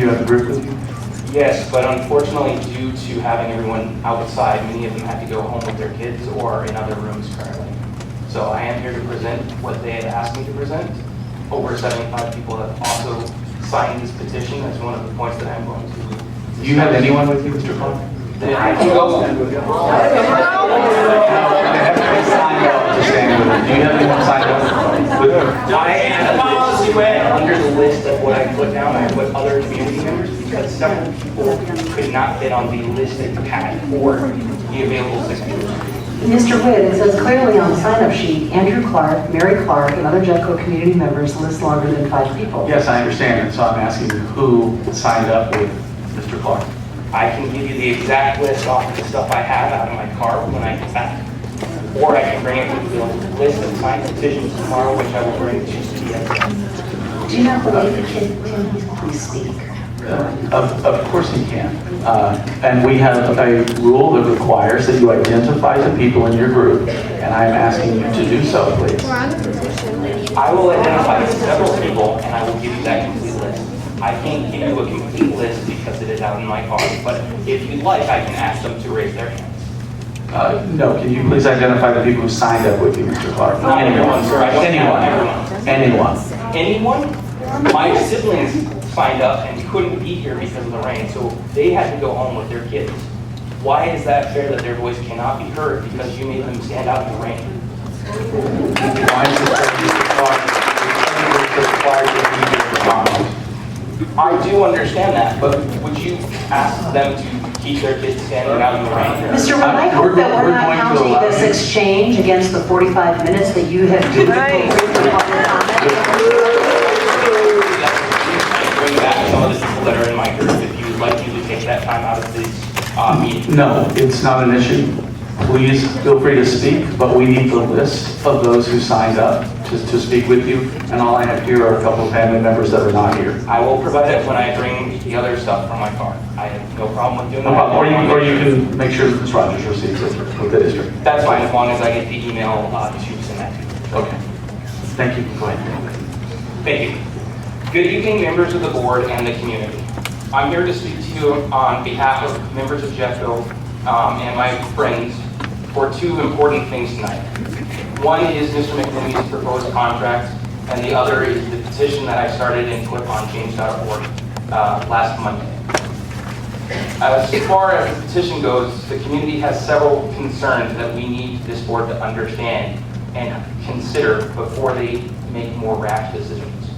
you have the group with you? Yes, but unfortunately, due to having everyone outside, many of them had to go home with their kids or are in other rooms currently. So I am here to present what they had asked me to present. Over 75 people have also signed this petition. That's one of the points that I'm going to. Do you have anyone with you, Mr. Clark? I can go. Do you have anyone signed up? I am policy way under the list of what I put down. I put other community members because several people could not fit on the list that you had or the available signatures. Mr. Witt, it says clearly on the sign-up sheet, Andrew Clark, Mary Clark, and other Jetco community members list longer than 5 people. Yes, I understand, and so I'm asking you who signed up with Mr. Clark. I can give you the exact list off of the stuff I have out of my car when I get back. Or I can bring it with the list of signed petitions tomorrow, which I will bring to CPS. Do you not believe the kid? Can he please speak? Of course he can. And we have a rule that requires that you identify the people in your group, and I'm asking you to do so, please. I will identify several people, and I will give you that complete list. I can't give you a complete list because it is out in my car, but if you'd like, I can ask them to raise their hands. No, can you please identify the people who signed up with you, Mr. Clark? Not everyone, sir. I don't have everyone. Anyone. Anyone? My siblings signed up and couldn't be here because of the rain, so they had to go home with their kids. Why is that fair that their voice cannot be heard because you made them stand out in the rain? Why is it that Mr. Clark is required to be here? I do understand that, but would you ask them to keep their kids standing out in the rain? Mr. Witt, I hope that we're not counting this exchange against the 45 minutes that you have given for public comment. Bring back some of the people that are in my group if you would like me to take that time out of this meeting. No, it's not an issue. Please feel free to speak, but we need the list of those who signed up to speak with you, and all I have here are a couple of family members that are not here. I will provide it when I bring the other stuff from my car. I have no problem with doing No that. problem. Or you can make sure that Ms. Rogers receives it with the district. That's fine, as long as I get the email to send that to you. Okay. Thank you. Go ahead. Thank you. Good evening, members of the board and the community. I'm here to speak to you on behalf of members of Jetco and my friends for 2 important things tonight. One is Mr. McNamee's proposed contract, and the other is the petition that I started and put on change.org last Monday. As far as the petition goes, the community has several concerns that we need this board to understand and consider before they make more rash decisions.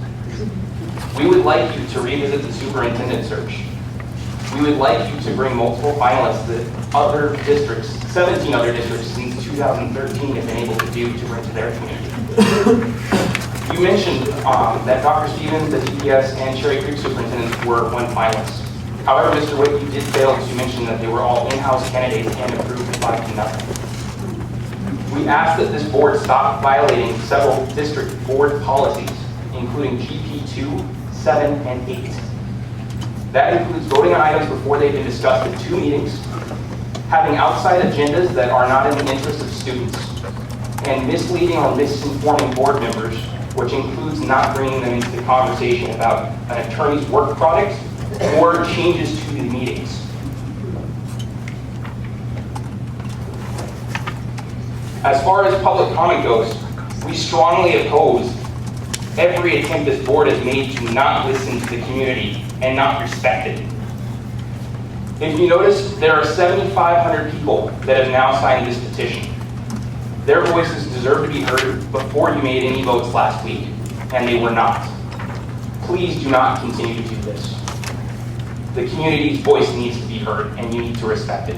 We would like you to revisit the superintendent search. We would like you to bring multiple finalists that other districts, 17 other districts since 2013 have been able to do to bring to their community. You mentioned that Dr. Stevens, the DPS, and Cherry Creek superintendents were 1 finalist. However, Mr. Witt, you did fail to mention that they were all in-house candidates and approved 5-0. We ask that this board stop violating several district board policies, including GP2, 7, and 8. That includes voting on items before they've been discussed in 2 meetings, having outside agendas that are not in the interest of students, and misleading or misinforming board members, which includes not bringing them into the conversation about an attorney's work product or changes to the meetings. As far as public comment goes, we strongly oppose every attempt this board has made to not listen to the community and not respect it. If you notice, there are 7,500 people that have now signed this petition. Their voices deserve to be heard before you made any votes last week, and they were not. Please do not continue to do this. The community's voice needs to be heard, and you need to respect it.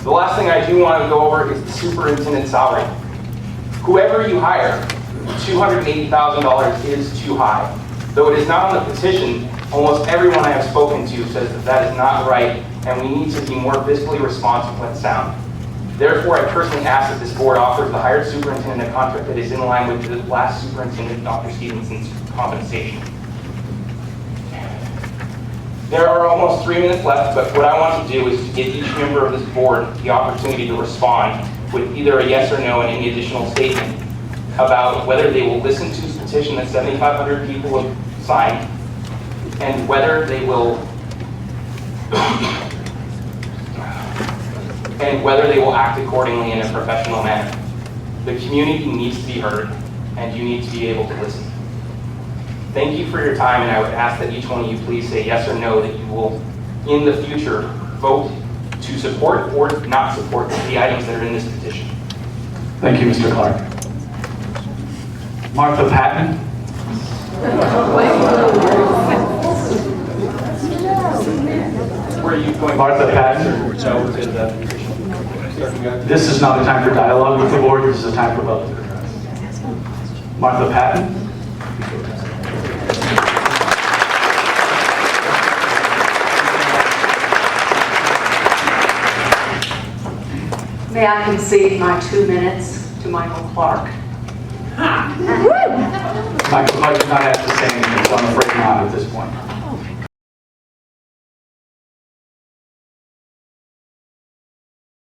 The last thing I do want to go over is the superintendent's salary. Whoever you hire, $280,000 is too high. Though it is not on the petition, almost everyone I have spoken to says that that is not right, and we need to be more fiscally responsible and sound. Therefore, I personally ask that this board offers the hired superintendent a contract that is in line with the last superintendent, Dr. Stevenson's compensation. There are almost 3 minutes left, but what I want to do is to give each member of this board the opportunity to respond with either a yes or no and any additional statement about whether they will listen to this petition that 7,500 people have signed, and whether they will act accordingly in a professional manner. The community needs to be heard, and you need to be able to listen. Thank you for your time, and I would ask that each one of you please say yes or no that you will, in the future, vote to support or not support the items that are in this petition. Thank you, Mr. Clark. Martha Patton? Where are you going? Martha Patton? No, to the petition. This is not a time for dialogue with the board, this is a time for public address. Martha Patton? May I concede my 2 minutes to Michael Clark? Michael Clark does not have to say anything, so I'm afraid not at this point.